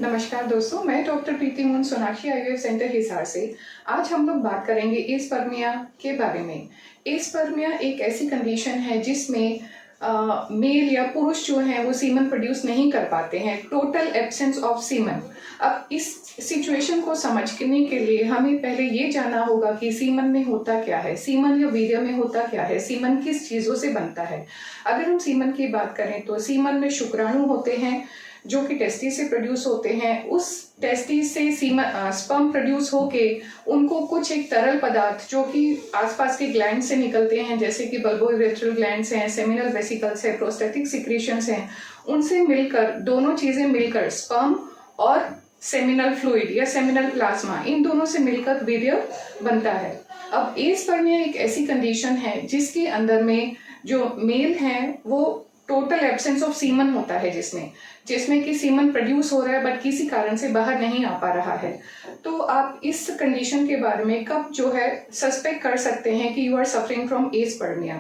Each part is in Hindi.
नमस्कार दोस्तों, मैं डॉक्टर प्रीति मोहन सोनाक्षी आईवीएफ सेंटर हिसार से। आज हम लोग बात करेंगे एस्पर्मिया के बारे में। एस्पर्मिया एक ऐसी कंडीशन है जिसमें मेल या पुरुष जो हैं वो सीमन प्रोड्यूस नहीं कर पाते हैं, टोटल एब्सेंस ऑफ सीमन। अब इस सिचुएशन को समझने के लिए हमें पहले ये जानना होगा कि सीमन में होता क्या है, सीमन या वीर्य में होता क्या है, सीमन किस चीज़ों से बनता है। अगर हम सीमन की बात करें तो सीमन में शुक्राणु होते हैं जो कि टेस्टिस से प्रोड्यूस होते हैं। उस टेस्टिस से स्पर्म प्रोड्यूस होके उनको कुछ एक तरल पदार्थ जो कि आसपास के ग्लैंड से निकलते हैं, जैसे कि बल्बोरेट्रल ग्लैंड्स हैं, सेमिनल वेसिकल्स है, प्रोस्टेटिक सिक्रीशंस हैं, उनसे मिलकर दोनों चीजें मिलकर स्पर्म और सेमिनल फ्लूइड या सेमिनल प्लाज्मा, इन दोनों से मिलकर वीर्य बनता है। अब एस्पर्मिया एक ऐसी कंडीशन है जिसके अंदर में जो मेल है वो टोटल एब्सेंस ऑफ सीमन होता है, जिसमें कि सीमन प्रोड्यूस हो रहा है बट किसी कारण से बाहर नहीं आ पा रहा है। तो आप इस कंडीशन के बारे में कब जो है सस्पेक्ट कर सकते हैं कि यू आर सफरिंग फ्रॉम एस्पर्मिया?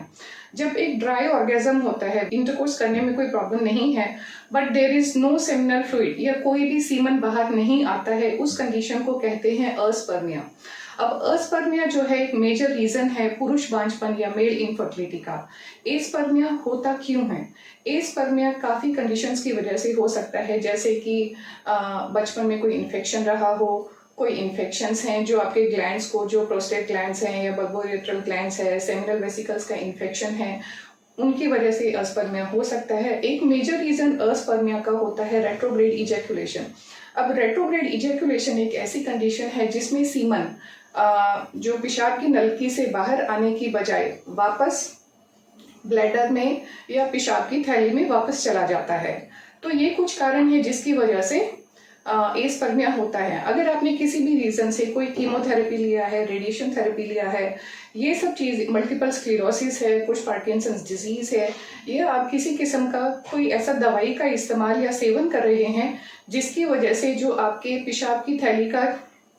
जब एक ड्राई ऑर्गेजम होता है, इंटरकोर्स करने में कोई प्रॉब्लम नहीं है but there is no seminal fluid या कोई भी सीमन बाहर नहीं आता है, उस कंडीशन को कहते हैं अस्पर्मिया। अब अस्पर्मिया जो है एक मेजर रीजन है पुरुष बांझपन या मेल इनफर्टिलिटी का। एस्पर्मिया होता क्यों है? एस्पर्मिया काफी कंडीशंस की वजह से हो सकता है, जैसे कि बचपन में कोई इन्फेक्शन रहा हो, कोई इन्फेक्शंस हैं जो आपके ग्लैंड्स को, जो प्रोस्टेट ग्लैंड्स हैं या बल्बोरेट्रल ग्लैंड्स है, सेमिनल वेसिकल्स का इन्फेक्शन है, उनकी वजह से अस्पर्मिया हो सकता है। एक मेजर रीजन अस्पर्मिया का होता है रेट्रोग्रेड इजैकुलेशन। अब रेट्रोग्रेड इजैकुलेशन एक ऐसी कंडीशन है जिसमें सीमन जो पेशाब की नलकी से बाहर आने की बजाय वापस ब्लैडर में या पेशाब की थैली में वापस चला जाता है। तो ये कुछ कारण है जिसकी वजह से एस्पर्मिया होता है। अगर आपने किसी भी रीजन से कोई कीमोथेरेपी लिया है, रेडिएशन थेरेपी लिया है, ये सब चीज, मल्टीपल स्क्लेरोसिस है, कुछ पार्किंसंस डिजीज है, या आप किसी किस्म का कोई ऐसा दवाई का इस्तेमाल या सेवन कर रहे हैं जिसकी वजह से जो आपके पेशाब की थैली का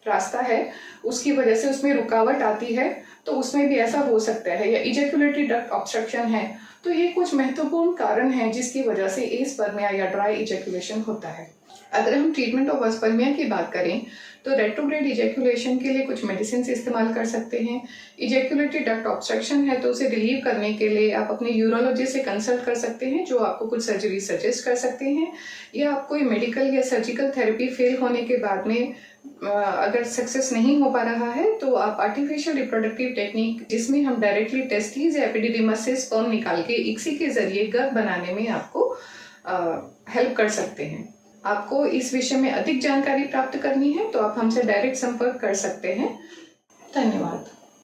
रास्ता है उसकी वजह से उसमें रुकावट आती है, तो उसमें भी ऐसा हो सकता है। या इजैकुलेटरी डक्ट ऑब्स्ट्रक्शन है। तो ये कुछ महत्वपूर्ण कारण हैं जिसकी वजह से एस्पर्मिया या ड्राई इजैकुलेशन होता है। अगर हम ट्रीटमेंट ऑफ अस्पर्मिया की बात करें तो रेट्रोग्रेड इजैकुलेशन के लिए कुछ मेडिसिन इस्तेमाल कर सकते हैं। इजैकुलेटरी डक्ट ऑब्स्ट्रक्शन है तो उसे रिलीव करने के लिए आप अपने यूरोलॉजिस्ट से कंसल्ट कर सकते हैं, जो आपको कुछ सर्जरी सजेस्ट कर सकते हैं। या आप कोई मेडिकल या सर्जिकल थेरेपी फेल होने के बाद में अगर सक्सेस नहीं हो पा रहा है तो आप आर्टिफिशियल रिप्रोडक्टिव टेक्निक, जिसमें हम डायरेक्टली टेस्टिस या एपिडिडिमस से स्पर्म निकाल के इक्सी के जरिए गर्भ बनाने में आपको हेल्प कर सकते हैं। आपको इस विषय में अधिक जानकारी प्राप्त करनी है तो आप हमसे डायरेक्ट संपर्क कर सकते हैं। धन्यवाद।